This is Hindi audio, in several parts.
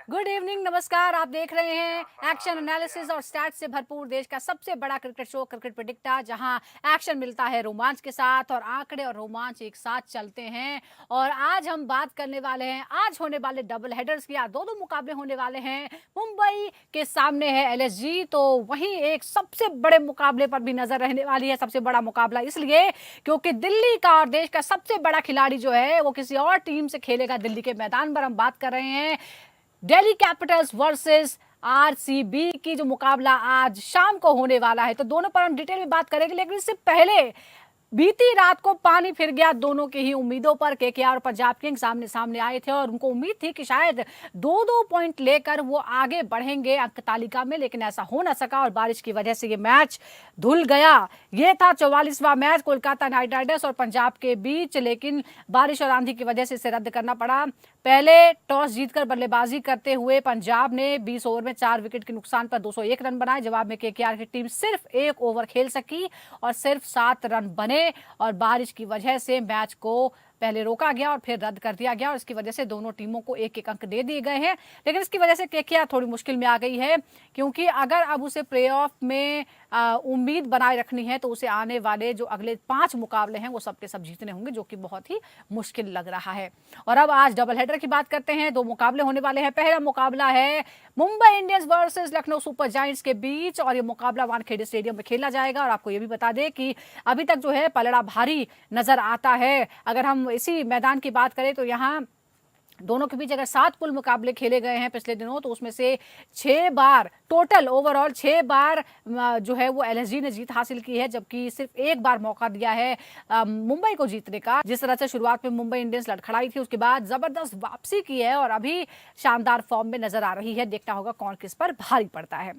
गुड इवनिंग, नमस्कार। आप देख रहे हैं एक्शन एनालिसिस और स्टैट्स से भरपूर देश का सबसे बड़ा क्रिकेट शो क्रिकेट प्रेडिक्टर, जहां एक्शन मिलता है रोमांच के साथ और आंकड़े और रोमांच एक साथ चलते हैं। और आज हम बात करने वाले हैं आज होने वाले डबल हेडर्स की। आज दो मुकाबले होने वाले हैं। मुंबई के सामने है एलएसजी, तो वहीं एक सबसे बड़े मुकाबले पर भी नजर रहने वाली है। सबसे बड़ा मुकाबला इसलिए क्योंकि दिल्ली का और देश का सबसे बड़ा खिलाड़ी जो है वो किसी और टीम से खेलेगा। दिल्ली के मैदान पर हम बात कर रहे हैं दिल्ली कैपिटल्स वर्सेस आरसीबी की, जो मुकाबला आज शाम को होने वाला है। तो दोनों पर हम डिटेल में बात करेंगे, लेकिन इससे पहले बीती रात को पानी फिर गया दोनों की ही उम्मीदों पर। केकेआर और पंजाब किंग्स सामने सामने आए थे और उनको उम्मीद थी कि शायद दो दो पॉइंट लेकर वो आगे बढ़ेंगे अंक तालिका में, लेकिन ऐसा हो ना सका और बारिश की वजह से ये मैच धुल गया। ये था 44वां मैच कोलकाता नाइट राइडर्स और पंजाब के बीच, लेकिन बारिश और आंधी की वजह से इसे रद्द करना पड़ा। पहले टॉस जीतकर बल्लेबाजी करते हुए पंजाब ने 20 ओवर में 4 विकेट के नुकसान पर 201 रन बनाए। जवाब में केकेआर की टीम सिर्फ 1 ओवर खेल सकी और सिर्फ 7 रन बने और बारिश की वजह से मैच को पहले रोका गया और फिर रद्द कर दिया गया और इसकी वजह से दोनों टीमों को एक एक अंक दे दिए गए हैं। लेकिन इसकी वजह से केकेआर थोड़ी मुश्किल में आ गई है, क्योंकि अगर अब उसे प्लेऑफ में उम्मीद बनाए रखनी है तो उसे आने वाले जो अगले 5 मुकाबले हैं वो सब के सब जीतने होंगे, जो कि बहुत ही मुश्किल लग रहा है। और अब आज डबल हेडर की बात करते हैं। 2 मुकाबले होने वाले हैं। पहला मुकाबला है Mumbai Indians versus Lucknow super giants के बीच और ये मुकाबला वानखेड़े स्टेडियम में खेला जाएगा। और आपको ये भी बता दें कि अभी तक जो है पलड़ा भारी नजर आता है। अगर हम इसी मैदान की बात करें तो यहाँ दोनों के बीच अगर 7 कुल मुकाबले खेले गए हैं पिछले दिनों, तो उसमें से 6 बार टोटल ओवरऑल 6 बार जो है वो एलएसजी ने जीत हासिल की है, जबकि सिर्फ 1 बार मौका दिया है मुंबई को जीतने का। जिस तरह से शुरुआत में मुंबई इंडियंस लड़खड़ाई थी, उसके बाद जबरदस्त वापसी की है और अभी शानदार फॉर्म में नजर आ रही है। देखना होगा कौन किस पर भारी पड़ता है।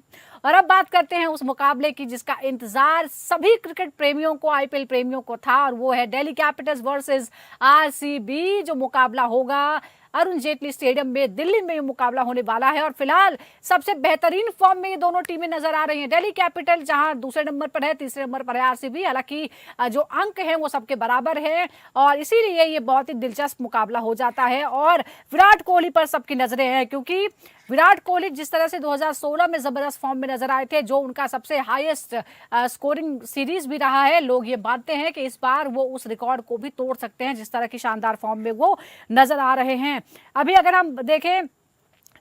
और अब बात करते हैं उस मुकाबले की जिसका इंतजार सभी क्रिकेट प्रेमियों को, आईपीएल प्रेमियों को था, और वो है दिल्ली कैपिटल्स वर्सेस आरसीबी। जो मुकाबला होगा अरुण जेटली स्टेडियम में दिल्ली में ये मुकाबला होने वाला है। और फिलहाल सबसे बेहतरीन फॉर्म में ये दोनों टीमें नजर आ रही हैं। दिल्ली कैपिटल जहां दूसरे नंबर पर है, तीसरे नंबर पर है आरसीबी। हालांकि जो अंक हैं वो सबके बराबर है और इसीलिए ये बहुत ही दिलचस्प मुकाबला हो जाता है। और विराट कोहली पर सबकी नजरें हैं, क्योंकि विराट कोहली जिस तरह से 2016 में जबरदस्त फॉर्म में नजर आए थे, जो उनका सबसे हाईएस्ट स्कोरिंग सीरीज भी रहा है, लोग ये मानते हैं कि इस बार वो उस रिकॉर्ड को भी तोड़ सकते हैं जिस तरह की शानदार फॉर्म में वो नजर आ रहे हैं। अभी अगर हम देखें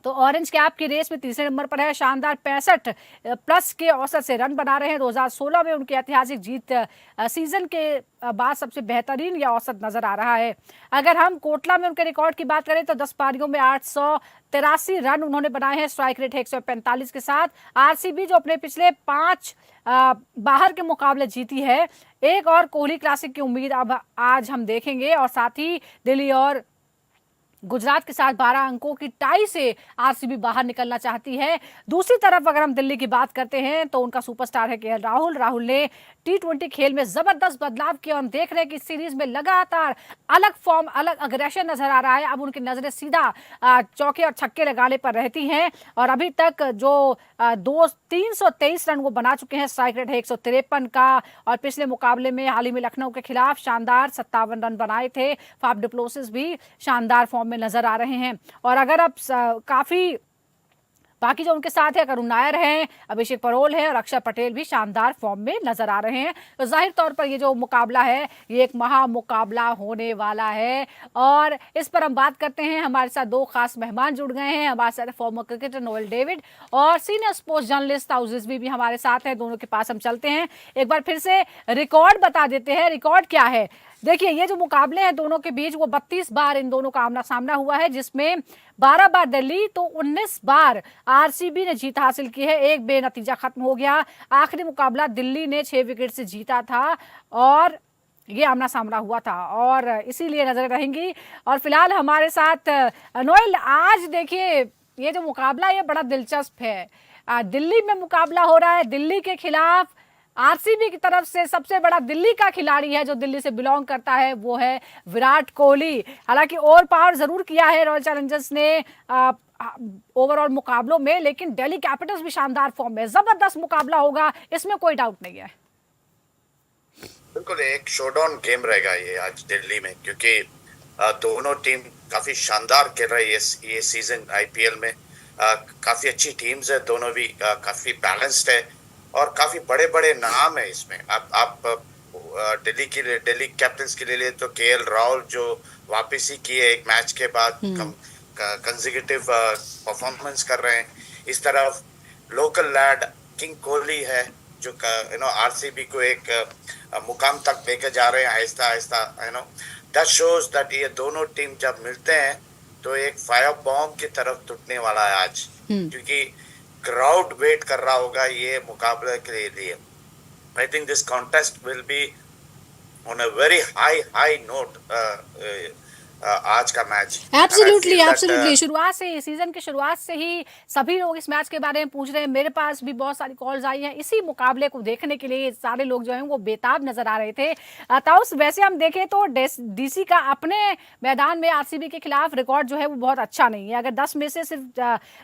तो ऑरेंज कैप की रेस में तीसरे नंबर पर है। शानदार 65 प्लस के औसत से रन बना रहे हैं। 2016 में उनकी ऐतिहासिक जीत सीजन के बाद सबसे बेहतरीन यह औसत नजर आ रहा है। अगर हम कोटला में उनके रिकॉर्ड की बात करें तो 10 पारियों में 883 रन उन्होंने बनाए हैं। स्ट्राइक रेट है 145 के साथ। आरसीबी जो अपने पिछले 5 बाहर के मुकाबले जीती है, एक और कोहली क्लासिक की उम्मीद अब आज हम देखेंगे। और साथ ही दिल्ली और गुजरात के साथ 12 अंकों की टाई से आरसीबी बाहर निकलना चाहती है। दूसरी तरफ अगर हम दिल्ली की बात करते हैं तो उनका सुपरस्टार है केएल राहुल। राहुल ने टी20 खेल में जबरदस्त बदलाव किया। हम देख रहे हैं कि सीरीज में लगातार अलग फॉर्म, अलग अग्रेशन नजर आ रहा है। अब उनकी नजरें सीधा चौके और छक्के लगाने पर रहती हैं और अभी तक जो 323 रन वो बना चुके हैं। स्ट्राइक रेट है 153 का और पिछले मुकाबले में हाल ही में लखनऊ के खिलाफ शानदार 57 रन बनाए थे। फाफ डिप्लोसिस भी शानदार फॉर्म में नजर आ रहे हैं। और अगर आप काफी बाकी जो उनके साथ है, करुण नायर हैं, अभिषेक परोल है और अक्षर पटेल भी शानदार फॉर्म में नजर आ रहे हैं, तो जाहिर तौर पर ये जो मुकाबला है ये एक महा मुकाबला होने वाला है। और इस पर हम बात करते हैं। हमारे साथ 2 खास मेहमान जुड़ गए हैं। हमारे साथ फॉर्मर क्रिकेटर नोएल डेविड और सीनियर स्पोर्ट्स जर्नलिस्ट ताउजिस भी हमारे साथ हैं। दोनों के पास हम चलते हैं। एक बार फिर से रिकॉर्ड बता देते हैं। रिकॉर्ड क्या है? देखिए, ये जो मुकाबले हैं दोनों के बीच, वो 32 बार इन दोनों का आमना सामना हुआ है, जिसमें 12 बार दिल्ली तो 19 बार आरसीबी ने जीत हासिल की है। एक बेनतीजा खत्म हो गया। आखिरी मुकाबला दिल्ली ने 6 विकेट से जीता था और ये आमना सामना हुआ था और इसीलिए नजरें रहेंगी। और फिलहाल हमारे साथ नोएल, आज देखिए ये जो मुकाबला ये बड़ा दिलचस्प है। दिल्ली में मुकाबला हो रहा है। दिल्ली के खिलाफ आरसीबी की तरफ से सबसे बड़ा दिल्ली का खिलाड़ी है जो दिल्ली से बिलोंग करता है, वो है विराट कोहली। हालांकि ओवर पावर जरूर किया है रॉयल चैलेंजर्स ने ओवरऑल मुकाबलों में, लेकिन दिल्ली कैपिटल्स भी शानदार फॉर्म में। जबरदस्त मुकाबला होगा, इसमें कोई डाउट नहीं है। बिल्कुल एक शोडाउन गेम रहेगा ये आज दिल्ली में, क्योंकि दोनों टीम काफी शानदार खेल रही है ये सीजन आईपीएल में। काफी अच्छी टीम्स है दोनों भी, काफी बैलेंस्ड है और काफी बड़े बड़े नाम है इसमें। आप दिल्ली के लिए, दिल्ली कैपिटल्स के लिए तो केएल राहुल जो वापसी किए एक मैच के बाद, कंसेक्यूटिव परफॉर्मेंस कर रहे हैं। इस तरफ लोकल लैड किंग कोहली है जो आरसीबी को एक मुकाम तक लेके जा रहे हैं Aahista Aahista. That shows that ये दोनों टीम जब मिलते हैं तो एक फायर बॉम्ब की तरफ टूटने वाला है आज, क्योंकि क्राउड वेट कर रहा होगा ये मुकाबले के लिए। I think this contest will be on a very high note, आज का मैच। एब्सोल्युटली एब्सोल्युटली, शुरुआत से, सीजन की शुरुआत से ही सभी लोग इस मैच के बारे में पूछ रहे हैं। मेरे पास भी बहुत सारी कॉल्स आई हैं इसी मुकाबले को देखने के लिए। सारे लोग जो हैं वो बेताब नजर आ रहे थे। ताउस, वैसे हम देखें तो डीसी का अपने मैदान में आरसीबी के खिलाफ रिकॉर्ड जो है वो बहुत अच्छा नहीं है। अगर 10 में से सिर्फ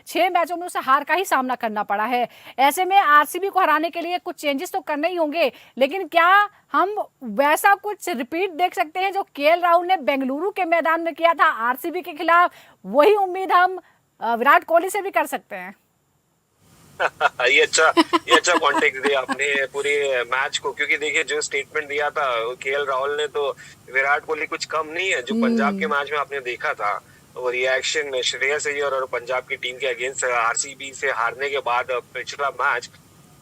6 मैचों में उसे हार का ही सामना करना पड़ा है। ऐसे में आरसीबी को हराने के लिए कुछ चेंजेस तो करने ही होंगे, लेकिन क्या हम वैसा कुछ रिपीट देख सकते हैं जो केएल राहुल ने बेंगलुरु के मैदान में किया था आरसीबी के खिलाफ? वही उम्मीद हम विराट कोहली से भी कर सकते हैं। ये अच्छा कॉन्टेक्स्ट दिया आपने पूरे मैच को, क्योंकि देखिए जो स्टेटमेंट दिया था केएल राहुल ने, तो विराट कोहली कुछ कम नहीं है। जो पंजाब के मैच में आपने देखा था वो रिएक्शन श्रेयस अय्यर और पंजाब की टीम के अगेंस्ट आरसीबी से हारने के बाद पिछला मैच,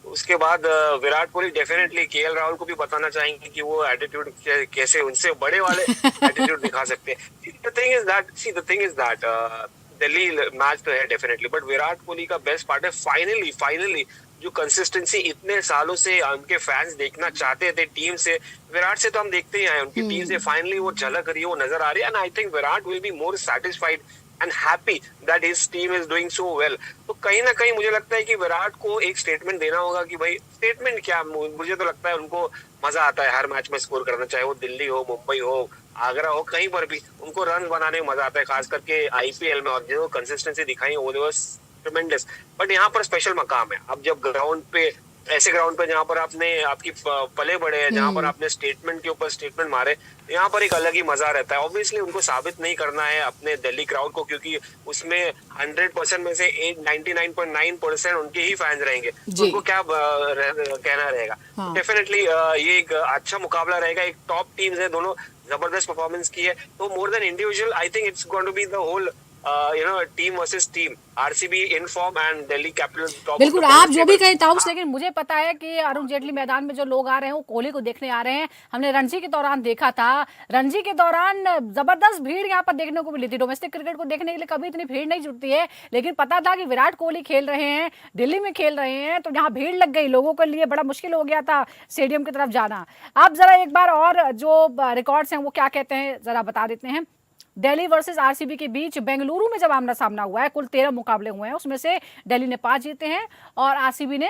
उसके बाद विराट कोहली डेफिनेटली केएल राहुल को भी बताना चाहेंगे कि वो एटीट्यूड कैसे उनसे बड़े वाले एटीट्यूड दिखा सकते हैं। The thing is that Delhi match तो है डेफिनेटली, बट विराट कोहली का बेस्ट पार्ट है फाइनली जो कंसिस्टेंसी इतने सालों से उनके फैंस देखना चाहते थे टीम से। विराट से तो हम देखते ही आए, उनकी टीम से फाइनली वो झलक रही है, वो नजर आ रही है। And I think Virat will be more satisfied and happy that his team is doing so well. तो कहीं ना कहीं मुझे लगता है कि विराट को एक स्टेटमेंट देना होगा कि भाई, स्टेटमेंट क्या, मुझे तो लगता है उनको मजा आता है हर मैच में स्कोर करना, चाहे वो दिल्ली हो, मुंबई हो, आगरा हो, कहीं पर भी उनको रन बनाने में मजा आता है, खास करके आईपीएल में। और जो कंसिस्टेंसी दिखाई वो ट्रेमेंडस। बट यहाँ पर स्पेशल मकाम है। अब जब ग्राउंड पे, ऐसे ग्राउंड पे जहाँ पर आपने आपकी पले बड़े हैं, जहाँ पर आपने स्टेटमेंट के ऊपर स्टेटमेंट मारे, यहाँ पर एक अलग ही मजा रहता है। ऑब्वियसली उनको साबित नहीं करना है अपने दिल्ली क्राउड को, क्योंकि उसमें 100% में से 99.9% उनके ही फैंस रहेंगे, उनको क्या कहना रहेगा। डेफिनेटली ये एक अच्छा मुकाबला रहेगा। एक टॉप टीम्स है, दोनों जबरदस्त परफॉर्मेंस की है, तो more than individual I think it's going to be the whole team versus team, RCB in form and Delhi Capitals top. बिल्कुल, आप जो भी कहें ताउस, लेकिन मुझे पता है कि अरुण जेटली मैदान में जो लोग आ रहे हैं वो कोहली को देखने आ रहे हैं। हमने रणजी के दौरान देखा था, रणजी के दौरान जबरदस्त भीड़ यहाँ पर देखने को मिली थी। डोमेस्टिक क्रिकेट को देखने के लिए कभी इतनी भीड़ नहीं जुटती है, लेकिन पता था कि विराट कोहली खेल रहे हैं, दिल्ली में खेल रहे हैं, तो यहाँ भीड़ लग गई। लोगों के लिए बड़ा मुश्किल हो गया था स्टेडियम की तरफ जाना। आप जरा एक बार और जो रिकॉर्ड्स हैं वो क्या कहते हैं जरा बता देते हैं। दिल्ली वर्सेस आरसीबी के बीच बेंगलुरु में जब आमना सामना हुआ है, कुल 13 मुकाबले हुए हैं, उसमें से दिल्ली ने 5 जीते हैं और आरसीबी ने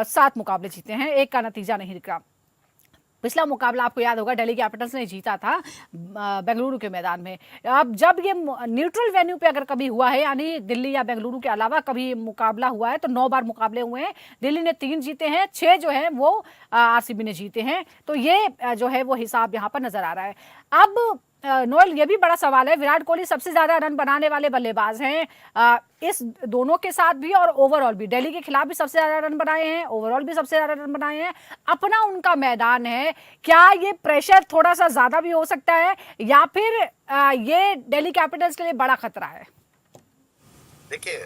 7 मुकाबले जीते हैं, एक का नतीजा नहीं निकला। पिछला मुकाबला आपको याद होगा दिल्ली कैपिटल्स ने जीता था बेंगलुरु के मैदान में। अब जब ये न्यूट्रल वेन्यू पे अगर कभी हुआ है, यानी दिल्ली या बेंगलुरु के अलावा कभी मुकाबला हुआ है, तो 9 बार मुकाबले हुए हैं। दिल्ली ने 3 जीते हैं, 6 जो है वो आरसीबी ने जीते हैं। तो ये जो है वो हिसाब यहाँ पर नजर आ रहा है। अब नोएल, ये भी बड़ा सवाल है, विराट कोहली सबसे ज्यादा रन बनाने वाले बल्लेबाज हैं इस दोनों के साथ भी और ओवरऑल भी। दिल्ली के खिलाफ भी सबसे ज्यादा रन बनाए हैं, ओवरऑल भी सबसे ज्यादा रन बनाए हैं। अपना उनका मैदान है, क्या ये प्रेशर थोड़ा सा ज्यादा भी हो सकता है या फिर ये दिल्ली कैपिटल्स के लिए बड़ा खतरा है? देखिए,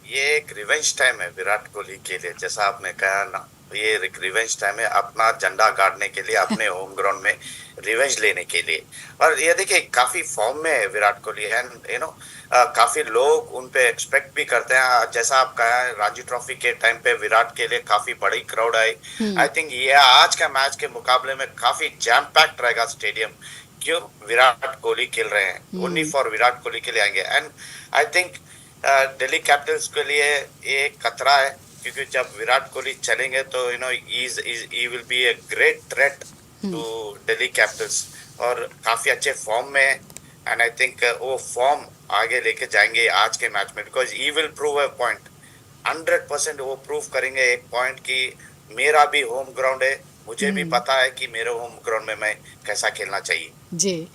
ये एक रिवेंज टाइम है विराट कोहली के लिए, जैसा आपने कहा ना, ये एक रिवेंज टाइम है अपना झंडा गाड़ने के लिए, अपने होम ग्राउंड में रिवेंज लेने के लिए। और ये देखिए काफी फॉर्म में है विराट कोहली, एंड काफी लोग उन पे एक्सपेक्ट भी करते हैं। जैसा आप कहा, रणजी ट्रॉफी के टाइम पे विराट के लिए काफी बड़ी क्राउड आई। आई थिंक ये आज का मैच के मुकाबले में काफी जैम पैक्ड रहेगा स्टेडियम, क्यों, विराट कोहली खेल रहे हैं, ओनली फॉर विराट कोहली के लिए आएंगे। And I think Delhi Capitals के लिए ये खतरा है, क्योंकि जब विराट कोहली चलेंगे तो ही will be a great threat to Delhi Capitals, और काफी अच्छे फॉर्म में। एंड आई थिंक वो फॉर्म आगे लेके जाएंगे आज के मैच में, because he will prove a point, 100% वो प्रूव करेंगे एक पॉइंट कि मेरा भी होम ग्राउंड है, मुझे भी पता है कि मेरे होम ग्राउंड में मैं कैसा खेलना चाहिए। जी,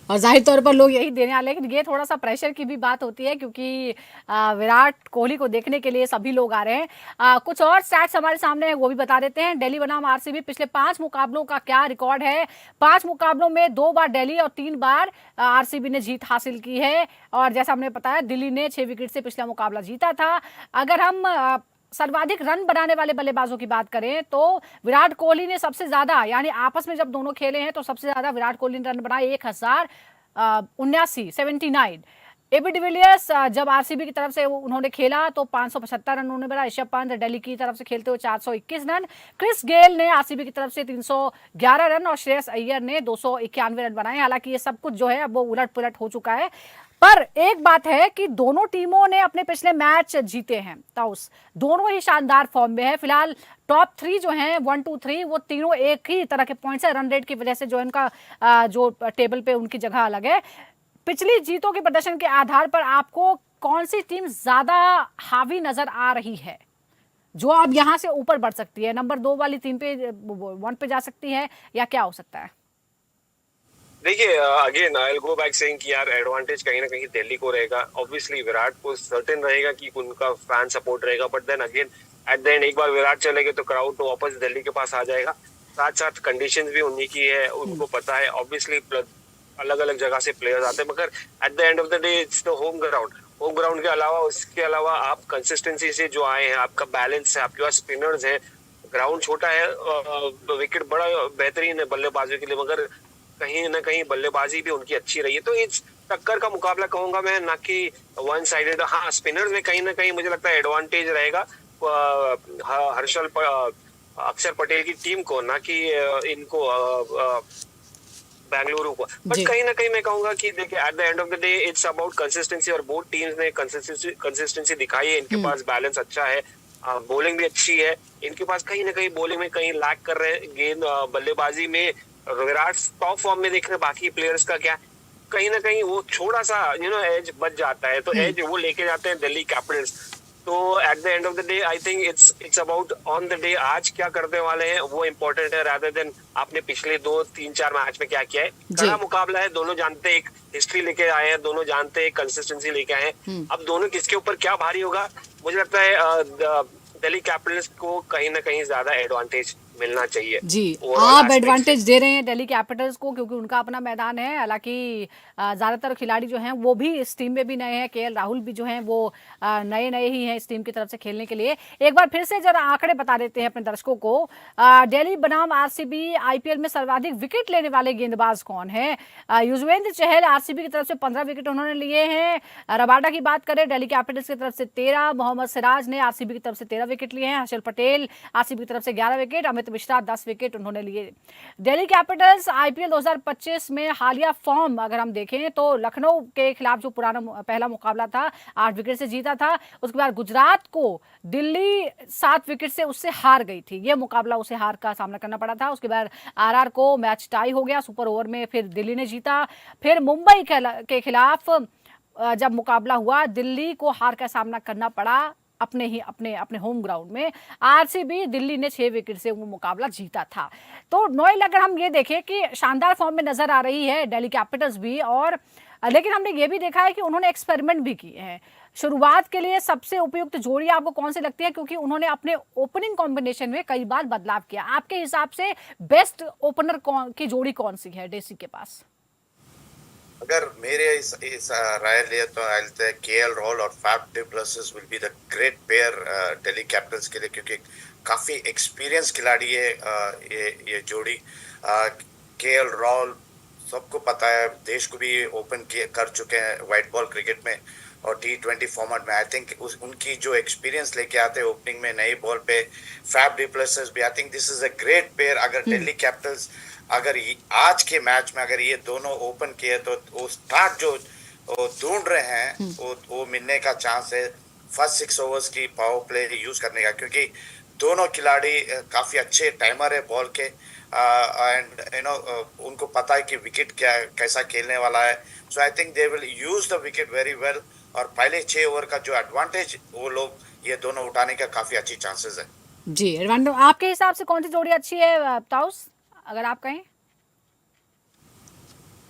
और जाहिर तौर पर लोग यही देने वाले हैं, लेकिन ये थोड़ा सा प्रेशर की भी बात होती है क्योंकि विराट कोहली को देखने के लिए सभी लोग आ रहे हैं। कुछ और स्टैट्स हमारे सामने है वो भी बता देते हैं। दिल्ली बनाम आरसीबी पिछले 5 मुकाबलों का क्या रिकॉर्ड है। 5 मुकाबलों में 2 बार दिल्ली और 3 बार आरसीबी ने जीत हासिल की है। और जैसा हमने बताया दिल्ली ने 6 विकेट से पिछला मुकाबला जीता था। अगर हम सर्वाधिक रन बनाने वाले बल्लेबाजों की बात करें तो विराट कोहली ने सबसे ज्यादा, यानी आपस में जब दोनों खेले हैं तो सबसे ज्यादा विराट कोहली ने रन बनाए 1079। एबी डिविलियर्स जब आरसीबी की तरफ से उन्होंने खेला तो 575 रन उन्होंने बनाए। ऋषभ पंत दिल्ली की तरफ से खेलते हुए 421 रन। क्रिस गेल ने आरसीबी की तरफ से 311 रन और श्रेयस अय्यर ने 291 रन बनाए। हालांकि ये सब कुछ जो है अब वो उलट पुलट हो चुका है, पर एक बात है कि दोनों टीमों ने अपने पिछले मैच जीते हैं। तो दोनों ही शानदार फॉर्म में है। फिलहाल टॉप 3 जो हैं 1 2 3 वो तीनों एक ही तरह के पॉइंट्स है। रन रेट की वजह से जो इनका जो टेबल पे उनकी जगह अलग है। पिछली जीतों के प्रदर्शन के आधार पर आपको कौन सी टीम ज्यादा हावी नजर आ रही है, जो अब यहां से ऊपर बढ़ सकती है? नंबर 2 वाली टीम पे 1 पे जा सकती है या क्या हो सकता है? देखिए, again I will go back saying कि यार एडवांटेज कहीं ना कहीं दिल्ली को रहेगा। ऑब्वियसली विराट को सर्टेन रहेगा कि उनका फैन सपोर्ट रहेगा, but then again at the end एक बार विराट चलेंगे तो क्राउड तो वापस दिल्ली के पास आ जाएगा। साथ साथ कंडीशंस भी उन्हीं की है, उनको पता है। ऑब्वियसली अलग अलग जगह से प्लेयर्स आते हैं, मगर eight the end of the day it's the home ground. Home ground के अलावा उसके अलावा आप कंसिस्टेंसी से जो आए हैं, आपका बैलेंस है, आपके पास स्पिनर्स है। ग्राउंड छोटा है, विकेट बड़ा बेहतरीन है बल्लेबाजों के लिए, मगर कहीं ना कहीं बल्लेबाजी भी उनकी अच्छी रही है। तो इस टक्कर का मुकाबला कहूंगा मैं, ना कि वन साइडेड। हाँ, स्पिनर्स में कहीं ना कहीं मुझे लगता है एडवांटेज रहेगा अक्षर पटेल की टीम को, ना कि इनको बेंगलुरु को। बट कहीं ना कहीं मैं कहूंगा कि देखिए eight the end of the day it's about consistency, और बोथ टीम्स ने कंसिस्टेंसी दिखाई है। इनके पास बैलेंस अच्छा है, बॉलिंग भी अच्छी है। इनके पास कहीं ना कहीं बॉलिंग में कहीं लैक कर रहे हैं, गेंद बल्लेबाजी में विराट टॉप फॉर्म में देख रहे। बाकी प्लेयर्स का क्या, कहीं ना कहीं वो थोड़ा सा एज बच जाता है, तो एज वो लेके जाते हैं दिल्ली कैपिटल्स। तो eight the end of the day I think it's about on the day आज क्या करने वाले हैं वो इम्पोर्टेंट है, रादर देन आपने पिछले 2 3 4 मैच में क्या किया है। कड़ा मुकाबला है, दोनों जानते हैं, एक हिस्ट्री लेके आए हैं, दोनों जानते हैं, कंसिस्टेंसी लेके आए हैं। अब दोनों किसके ऊपर क्या भारी होगा, मुझे लगता है दिल्ली कैपिटल्स को कहीं ना कहीं ज्यादा एडवांटेज मिलना चाहिए। जी, आप एडवांटेज दे रहे हैं दिल्ली कैपिटल्स को क्योंकि उनका अपना मैदान है। हालांकि ज्यादातर खिलाड़ी जो हैं वो भी इस टीम में भी नए हैं। केएल राहुल भी जो हैं वो नए नए ही हैं इस टीम की तरफ से खेलने के लिए। एक बार फिर से जरा आंकड़े बता देते हैं अपने दर्शकों को। दिल्ली बनाम आरसीबी आईपीएल में सर्वाधिक विकेट लेने वाले गेंदबाज कौन है? युजवेंद्र चहल आरसीबी की तरफ से 15 विकेट उन्होंने लिए हैं। रबाडा की बात करें दिल्ली कैपिटल्स की तरफ से 13, मोहम्मद सिराज ने आरसीबी की तरफ से 13 विकेट लिए हैं। हर्षल पटेल आरसीबी की तरफ से 11 विकेट, अमित मिश्रा 10 विकेट उन्होंने लिए। दिल्ली कैपिटल्स आईपीएल 2025 में हालिया फॉर्म अगर हम देखें तो लखनऊ के खिलाफ जो पुराना पहला मुकाबला था 8 विकेट से जीता था। उसके बाद गुजरात को दिल्ली 7 विकेट से उससे हार गई थी। यह मुकाबला उसे हार का सामना करना पड़ा था। उसके बाद आरआर को मैच टाई हो गया सुपर ओवर में, फिर दिल्ली ने जीता। फिर मुंबई के खिलाफ जब मुकाबला हुआ दिल्ली को हार का सामना करना पड़ा अपने होम ग्राउंड में। आरसीबी दिल्ली ने 6 विकेट से वो मुकाबला जीता था। तो नोएल अगर हम ये देखें कि शानदार फॉर्म में नजर आ रही है दिल्ली कैपिटल्स भी, और लेकिन हमने ये भी देखा है कि उन्होंने एक्सपेरिमेंट भी किए हैं। शुरुआत के लिए सबसे उपयुक्त जोड़ी आपको कौन सी लगती है, क्योंकि उन्होंने अपने ओपनिंग कॉम्बिनेशन में कई बार बदलाव किया? आपके हिसाब से बेस्ट ओपनर की जोड़ी कौन सी है डेसी के पास? अगर मेरे इस राय लिए तो आई से केएल राहुल और Faf du Plessis will be the great pair Delhi Capitals के लिए, क्योंकि काफी एक्सपीरियंस खिलाड़ी है ये जोड़ी। केएल राहुल सबको पता है, देश को भी ओपन कर चुके हैं व्हाइट बॉल क्रिकेट में और T20 फॉर्मेट में। आई थिंक उनकी जो एक्सपीरियंस लेके आते हैं ओपनिंग में नई बॉल पे, फैफ डु प्लेसिस भी, I think this is a great pair. अगर दिल्ली कैपिटल्स अगर आज के मैच में अगर ये दोनों ओपन किए तो वो स्टार्ट जो ढूंढ रहे हैं वो मिलने का चांस है। फर्स्ट 6 ओवर्स की पावर प्ले यूज करने का, क्योंकि दोनों खिलाड़ी काफी अच्छे टाइमर है बॉल के, एंड उनको पता है कि विकेट कैसा खेलने वाला है। So I think they will use the wicket very well, और पहले 6 ओवर का जो एडवांटेज वो लोग ये दोनों उठाने का काफी अच्छी चांसेस है। जी, आपके हिसाब से कौन सी जोड़ी अच्छी है ताउस, अगर आप कहें?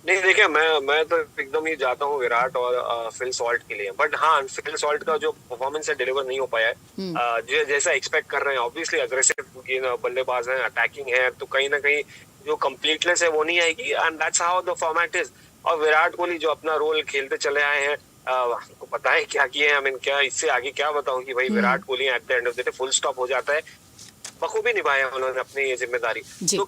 नहीं देखिए, मैं तो एकदम ही जाता हूँ विराट और फिल सॉल्ट के लिए, बट हाँ फिल सॉल्ट का जो परफॉर्मेंस है डिलीवर नहीं हो पाया है। जो जैसा एक्सपेक्ट कर रहे हैं, ऑब्वियसली अग्रेसिव बल्लेबाज हैं, अटैकिंग है, तो कहीं ना कहीं जो कंप्लीटनेस है वो नहीं आएगी, and that's how the format is. और विराट कोहली जो अपना रोल खेलते चले आए हैं, आपको पता है क्या किए हैं। आई मीन क्या इससे आगे क्या बताऊं कि भाई Virat Kohli eight the end of the day full stop हो जाता है। बखूबी निभाया उन्होंने अपनी ये जिम्मेदारी। जी। तो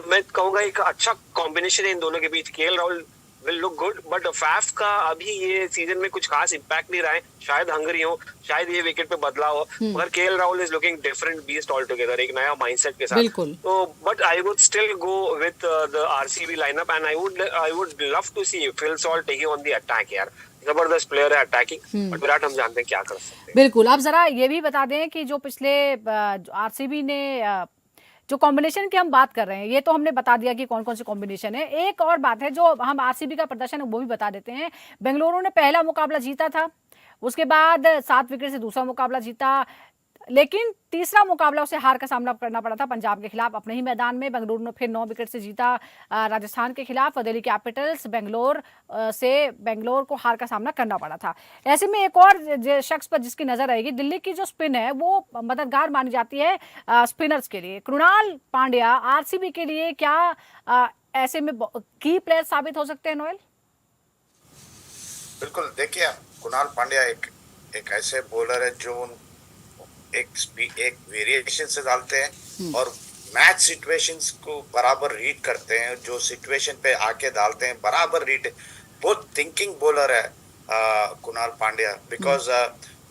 मैं कहूंगा एक अच्छा कॉम्बिनेशन है इन दोनों के बीच। KL Rahul will look good, but Faf का अभी ये सीजन में कुछ खास इम्पैक्ट नहीं रहा है। शायद हंगरी हो, शायद ये विकेट पे बदलाव हो, मगर KL Rahul is looking different beast all together, एक नया माइंडसेट के साथ। बिल्कुल। तो but I would still go with the RCB lineup, and I would love to see Phil Salt taking on the attack. यार जबरदस्त प्लेयर है अटैकिंग, बट विराट हम जानते हैं क्या कर सकते हैं। बिल्कुल। आप जरा ये भी बता दें कि जो पिछले आरसीबी ने जो कॉम्बिनेशन की हम बात कर रहे हैं, ये तो हमने बता दिया कि कौन कौन से कॉम्बिनेशन है। एक और बात है जो हम आरसीबी का प्रदर्शन है वो भी बता देते हैं। बेंगलुरु ने पहला मुकाबला जीता था, उसके बाद 7 विकेट से दूसरा मुकाबला जीता, लेकिन तीसरा मुकाबला उसे हार का सामना करना पड़ा था पंजाब के खिलाफ अपने ही मैदान में। बेंगलुरु ने फिर 9 विकेट से जीता राजस्थान के खिलाफ। दिल्ली कैपिटल्स बेंगलोर को हार का सामना करना पड़ा था। ऐसे में एक और शख्स पर जिसकी नजर आएगी, दिल्ली की जो स्पिन है वो मददगार मानी जाती है स्पिनर्स के लिए। कृणाल पांड्या आरसीबी के लिए क्या ऐसे में की प्लेयर साबित हो सकते हैं नोएल? बिल्कुल, देखिए कुणाल पांड्या एक ऐसे बॉलर है जो एक वेरिएशन से डालते हैं और मैच सिचुएशंस को बराबर रीड करते हैं। जो सिचुएशन पे आके डालते हैं बराबर रीड। बहुत थिंकिंग बॉलर है कुणाल पांड्या, बिकॉज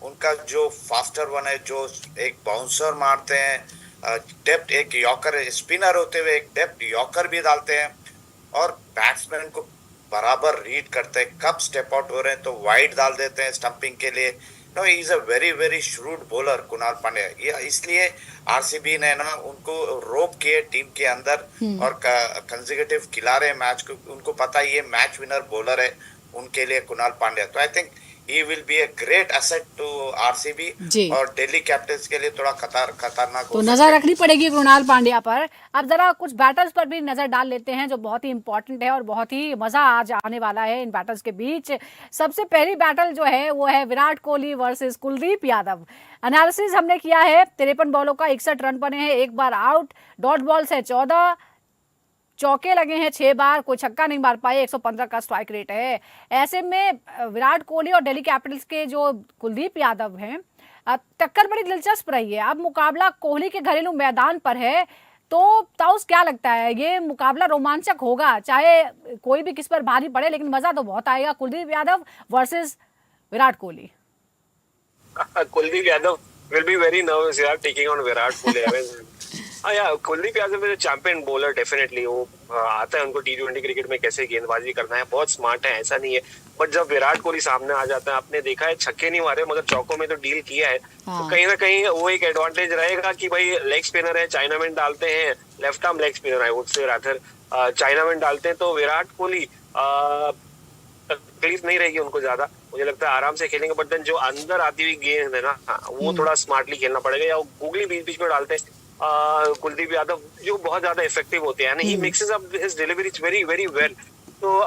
उनका जो फास्टर वन है, जो एक बाउंसर मारते हैं, डेप्थ एक यॉर्कर स्पिनर होते हुए एक डेप्थ यॉर्कर भी डालते हैं और बैट्समैन को बराबर रीड करते हैं। कब स्टेप आउट हो रहे हैं तो वाइड डाल देते हैं स्टंपिंग के लिए। No, he is a very very shrewd bowler Kunal Pandya. ये इसलिए आरसीबी ने ना उनको रोप किए टीम के अंदर और कंसेक्यूटिव खिला रहे मैच को। उनको पता है ये मैच विनर बॉलर है उनके लिए कुणाल पांड्या। तो I think he will be a great asset to RCB और दिल्ली कैपिटल्स के लिए थोड़ा खतरनाक तो नजर रखनी पड़ेगी कृणाल पांड्या पर। अब जरा कुछ बैटल्स पर भी नजर डाल लेते हैं जो बहुत ही इंपॉर्टेंट है और बहुत ही मजा आज आने वाला है इन बैटल्स के बीच। सबसे पहली बैटल जो है वो है विराट कोहली वर्सेस कुलदीप यादव। एनालिसिस हमने किया है, 53 बॉलों का 61 रन बने हैं, एक बार आउट, डॉट बॉल्स है 14, चौके लगे हैं 6 बार, कोई छक्का नहीं मार पाए, 115 का स्ट्राइक रेट है। ऐसे में विराट कोहली और दिल्ली कैपिटल्स के जो कुलदीप यादव हैं, टक्कर बड़ी दिलचस्प रही है। अब मुकाबला कोहली के घरेलू मैदान पर है, तो ताउस क्या लगता है ये मुकाबला रोमांचक होगा? चाहे कोई भी किस पर भारी पड़े लेकिन मजा तो बहुत आएगा। Kuldeep Yadav versus Virat Kohli. Kuldeep Yadav will be very nervous यार taking on विराट कोहली। यार कुलदीप यादव मेरे चैंपियन बॉलर डेफिनेटली। वो आता है उनको टी20 क्रिकेट में कैसे गेंदबाजी करना है, बहुत स्मार्ट है, ऐसा नहीं है। बट जब विराट कोहली सामने आ जाता है, आपने देखा है छक्के नहीं मारे मगर चौकों में तो डील किया है। तो कहीं ना कहीं वो एक एडवांटेज रहेगा कि भाई लेग स्पिनर है, चाइनामैन डालते हैं, left arm leg spinner I would say rather chinaman डालते हैं, तो विराट कोहली तकलीफ नहीं रहेगी उनको ज्यादा। मुझे लगता है आराम से खेलेंगे। बट देन जो अंदर आती हुई गेंद है ना, वो थोड़ा स्मार्टली खेलना पड़ेगा, या गूगली बीच बीच में डालते हैं कुलदीप यादव जो बहुत ज्यादा इफेक्टिव होते हैं। He mixes up his deliveries very very well. तो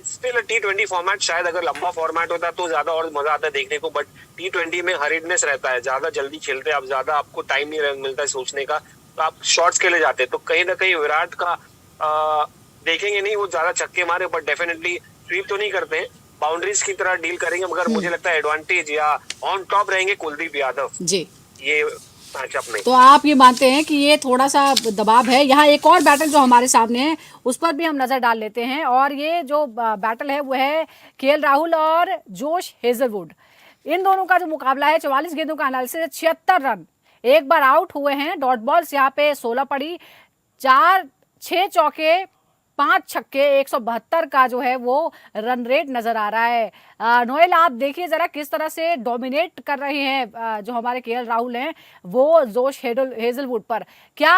स्टिल टी20 फॉर्मेट, शायद अगर लंबा फॉर्मेट होता तो ज्यादा और मजा आता है देखने को। बट टी20 में हरीडनेस रहता है, ज्यादा जल्दी खेलते हैं आप, ज्यादा आपको टाइम नहीं मिलता है सोचने का, तो आप शॉट्स के लिए जाते हैं। तो कहीं ना कहीं विराट का देखेंगे नहीं वो ज्यादा छक्के मारे, बट डेफिनेटली स्वीप तो नहीं करते हैं, बाउंड्रीज की तरह डील करेंगे। मगर मुझे लगता है एडवांटेज या ऑन टॉप रहेंगे कुलदीप यादव जी। ये मैचअप में। तो आप ये मानते हैं कि ये थोड़ा सा दबाव है। यहाँ एक और बैटल जो हमारे सामने है उस पर भी हम नजर डाल लेते हैं, और ये जो बैटल है वो है केएल राहुल और जोश हेजलवुड। इन दोनों का जो मुकाबला है, 44 गेंदों का एनालिसिस, 76 रन, एक बार आउट हुए हैं, डॉट बॉल्स यहाँ पे 16 पड़ी, 6 चौके 5 छक्के, 172 का जो है वो रन रेट नजर आ रहा है। नोएल आप देखिए जरा किस तरह से डोमिनेट कर रहे हैं जो हमारे केएल राहुल हैं वो जोश हेजलवुड पर। क्या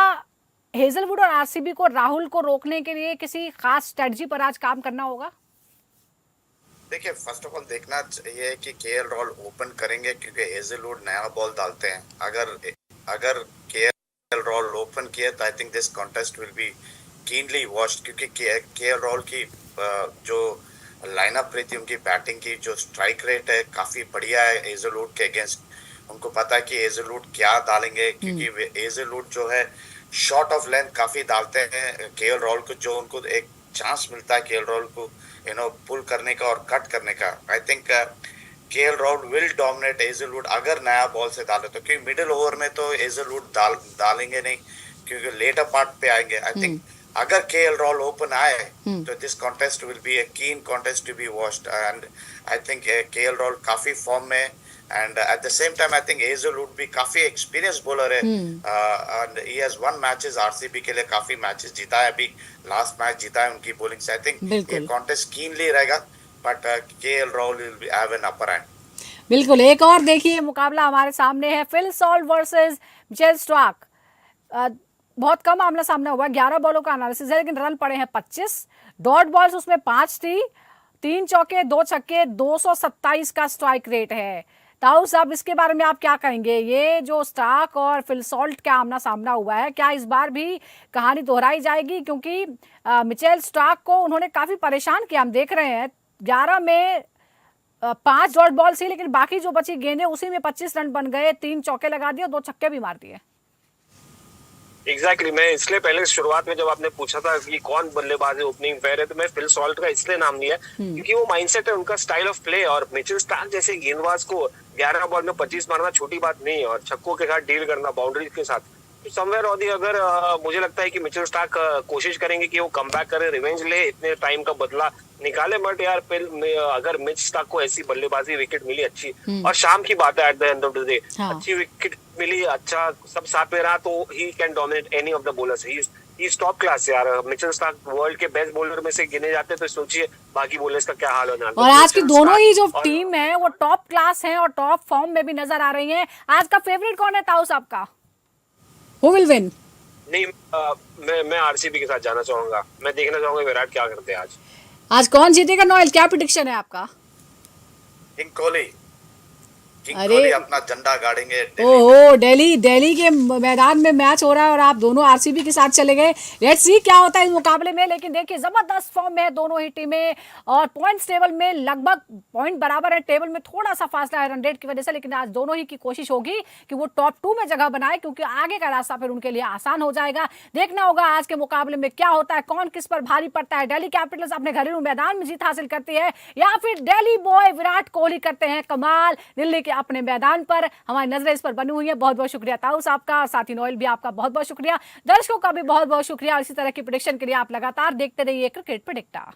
हेजलवुड और आरसीबी को राहुल को रोकने के लिए किसी खास स्ट्रेटजी पर आज काम करना होगा? देखिए, फर्स्ट ऑफ ऑल देखना ये है कि केएल राहुल ओपन करेंगे, क्योंकि हेजलवुड नया बॉल डालते हैं। अगर केएल राहुल ओपन किए तो I think this contest will B keenly watched, क्योंकि केएल राहुल की जो लाइनअप रही थी उनकी बैटिंग की, जो स्ट्राइक रेट है काफी बढ़िया है हेजलवुड के अगेंस्ट। उनको पता है कि हेजलवुड क्या डालेंगे, क्योंकि हेजलवुड जो है शॉट ऑफ लेंथ काफी डालते हैं केएल राहुल को, जो उनको एक चांस मिलता है केएल राहुल को पुल करने का और कट करने का। आई think KL Rahul will dominate Hazlewood अगर नया बॉल से डाले तो, क्योंकि मिडिल ओवर में तो हेजलवुड डालेंगे नहीं, क्योंकि लेटर पार्ट पे आएंगे। आई थिंक अगर केएल राहुल ओपन आए तो this contest will be a keen contest to be watched, and I think KL Rahul काफी फॉर्म में, and at the same time I think Hazlewood भी काफी एक्सपीरियंस बॉलर है, and he has won matches RCB के लिए, काफी मैचेस जीता है, अभी लास्ट मैच जीता है उनकी बॉलिंग से। आई थिंक ये कॉन्टेस्ट कीनली रहेगा, but KL Rahul will have an upper hand. बिल्कुल। एक और देखिए मुकाबला हमारे सामने है, Phil Salt versus Mitchell Starc. बहुत कम आमना सामना हुआ, 11 बॉलों का एनालिसिस है, लेकिन रन पड़े हैं 25, डॉट बॉल्स उसमें 5 थी, 3 चौके 2 छक्के, 227 का स्ट्राइक रेट है। ताऊ साहब, इसके बारे में आप क्या कहेंगे? ये जो स्टार्क और फिल सॉल्ट का आमना सामना हुआ है, क्या इस बार भी कहानी दोहराई जाएगी? क्योंकि मिचेल स्टार्क को उन्होंने काफी परेशान किया, हम देख रहे हैं 11 में 5 डॉट बॉल थी, लेकिन बाकी जो बची गेंदें उसी में 25 रन बन गए, 3 चौके लगा दिए, 2 छक्के भी मार दिए। एग्जैक्टली मैं इसलिए पहले शुरुआत में जब आपने पूछा था कि कौन बल्लेबाज है ओपनिंग पेयर है, तो मैं फिल सॉल्ट का इसलिए नाम लिया क्योंकि वो माइंडसेट है, उनका स्टाइल ऑफ प्ले। और मिचेल स्टार्क जैसे गेंदबाज को 11 बॉल में 25 मारना छोटी बात नहीं है, और छक्कों के साथ डील करना बाउंड्री के साथ, समवेयर और दी अगर मुझे लगता है कि मिचेल स्टार्क कोशिश करेंगे कि वो कम बैक करे, रिवेंज ले, इतने टाइम का बदला निकाले। बट यार अगर मिच स्टार्क को ऐसी बल्लेबाजी विकेट मिली अच्छी, और शाम की बात है eight the end of the day, अच्छी विकेट मिली, अच्छा सब साथ में रहा, तो he can dominate any of the bowlers. He is top class यार। मिचेल स्टार्क वर्ल्ड के बेस्ट बॉलर में से गिने जाते हैं, तो सोचिए बाकी बॉलर्स का क्या हाल होने वाला है। और आज की दोनों ही जो टीम है वो टॉप क्लास है और टॉप फॉर्म में भी नजर आ रही है। आज का फेवरेट कौन है ताऊ साहब का? Who will win? नहीं, मैं आरसीबी के साथ जाना चाहूंगा। मैं देखना चाहूंगा विराट क्या करते हैं आज। आज कौन जीतेगा नोएल, क्या प्रेडिक्शन है आपका? किंग कोहली अपना झंडा गाड़ेंगे। ओहो, दिल्ली के मैदान में मैच हो रहा है और आप दोनों आरसीबी के साथ चले गए। लेट्स सी क्या होता है इस मुकाबले में। लेकिन देखिए जबरदस्त फॉर्म में है दोनों ही टीमें, और पॉइंट्स टेबल में लगभग पॉइंट बराबर है, टेबल में थोड़ा सा फासला है रन रेट की वजह से, लेकिन आज दोनों ही की कोशिश होगी कि वो टॉप 2 में जगह बनाए, क्योंकि आगे का रास्ता फिर उनके लिए आसान हो जाएगा। देखना होगा आज के मुकाबले में क्या होता है, कौन किस पर भारी पड़ता है। दिल्ली कैपिटल्स अपने घरेलू मैदान में जीत हासिल करती है, या फिर दिल्ली बॉय विराट कोहली करते हैं कमाल दिल्ली के अपने मैदान पर। हमारी नजरें इस पर बनी हुई है। बहुत बहुत शुक्रिया ताऊ साहब का, और साथी नोएल भी आपका बहुत बहुत शुक्रिया। दर्शकों का भी बहुत बहुत शुक्रिया। इसी तरह की प्रेडिक्शन के लिए आप लगातार देखते रहिए क्रिकेट प्रेडिक्टर।